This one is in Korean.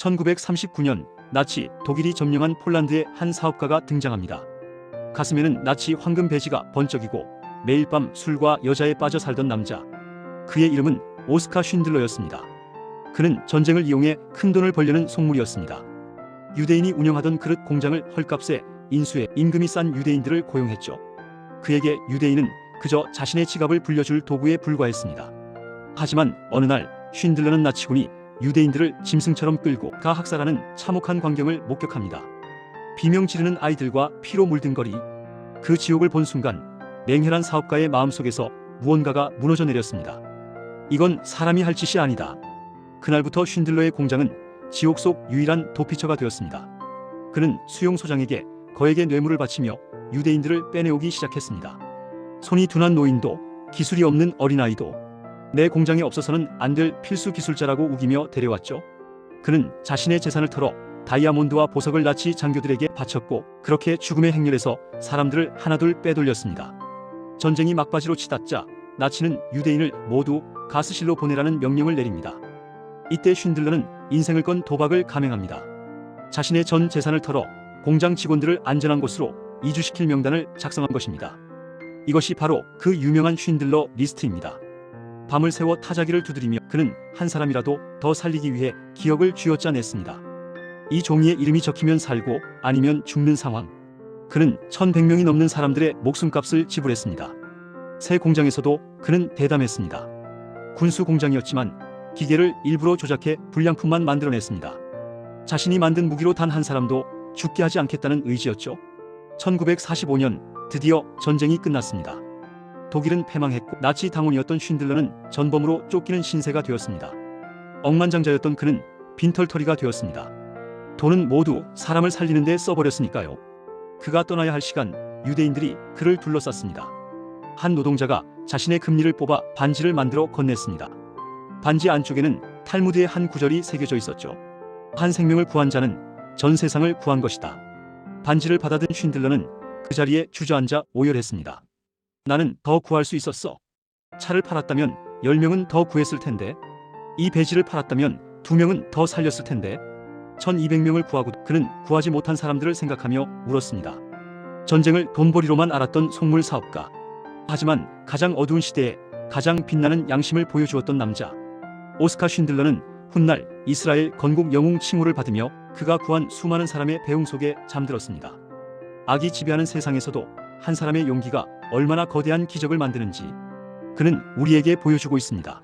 1939년 나치 독일이 점령한 폴란드의 한 사업가가 등장합니다. 가슴에는 나치 황금 배지가 번쩍이고 매일 밤 술과 여자에 빠져 살던 남자. 그의 이름은 오스카 쉰들러였습니다. 그는 전쟁을 이용해 큰돈을 벌려는 속물이었습니다. 유대인이 운영하던 그릇 공장을 헐값에 인수해 임금이 싼 유대인들을 고용했죠. 그에게 유대인은 그저 자신의 지갑을 불려줄 도구에 불과했습니다. 하지만 어느 날 쉰들러는 나치군이 유대인들을 짐승처럼 끌고 가 학살하는 참혹한 광경을 목격합니다. 비명 지르는 아이들과 피로 물든 거리. 그 지옥을 본 순간 맹렬한 사업가의 마음속에서 무언가가 무너져 내렸습니다. 이건 사람이 할 짓이 아니다. 그날부터 쉰들러의 공장은 지옥 속 유일한 도피처가 되었습니다. 그는 수용소장에게 거액의 뇌물을 바치며 유대인들을 빼내오기 시작했습니다. 손이 둔한 노인도 기술이 없는 어린아이도 내 공장에 없어서는 안 될 필수 기술자라고 우기며 데려왔죠. 그는 자신의 재산을 털어 다이아몬드와 보석을 나치 장교들에게 바쳤고 그렇게 죽음의 행렬에서 사람들을 하나둘 빼돌렸습니다. 전쟁이 막바지로 치닫자 나치는 유대인을 모두 가스실로 보내라는 명령을 내립니다. 이때 쉰들러는 인생을 건 도박을 감행합니다. 자신의 전 재산을 털어 공장 직원들을 안전한 곳으로 이주시킬 명단을 작성한 것입니다. 이것이 바로 그 유명한 쉰들러 리스트입니다. 밤을 새워 타자기를 두드리며 그는 한 사람이라도 더 살리기 위해 기억을 쥐어짜냈습니다. 이 종이에 이름이 적히면 살고 아니면 죽는 상황. 그는 1100명이 넘는 사람들의 목숨값을 지불했습니다. 새 공장에서도 그는 대담했습니다. 군수 공장이었지만 기계를 일부러 조작해 불량품만 만들어냈습니다. 자신이 만든 무기로 단 한 사람도 죽게 하지 않겠다는 의지였죠. 1945년 드디어 전쟁이 끝났습니다. 독일은 패망했고 나치 당원이었던 쉰들러는 전범으로 쫓기는 신세가 되었습니다. 억만장자였던 그는 빈털터리가 되었습니다. 돈은 모두 사람을 살리는 데 써버렸으니까요. 그가 떠나야 할 시간, 유대인들이 그를 둘러쌌습니다. 한 노동자가 자신의 금리를 뽑아 반지를 만들어 건넸습니다. 반지 안쪽에는 탈무드의 한 구절이 새겨져 있었죠. 한 생명을 구한 자는 전 세상을 구한 것이다. 반지를 받아든 쉰들러는 그 자리에 주저앉아 오열했습니다. 나는 더 구할 수 있었어. 차를 팔았다면 10명은 더 구했을 텐데. 이 배지를 팔았다면 2명은 더 살렸을 텐데. 1200명을 구하고도 그는 구하지 못한 사람들을 생각하며 울었습니다. 전쟁을 돈벌이로만 알았던 속물 사업가. 하지만 가장 어두운 시대에 가장 빛나는 양심을 보여주었던 남자. 오스카 쉰들러는 훗날 이스라엘 건국 영웅 칭호를 받으며 그가 구한 수많은 사람의 배웅 속에 잠들었습니다. 악이 지배하는 세상에서도 한 사람의 용기가 얼마나 거대한 기적을 만드는지 그는 우리에게 보여주고 있습니다.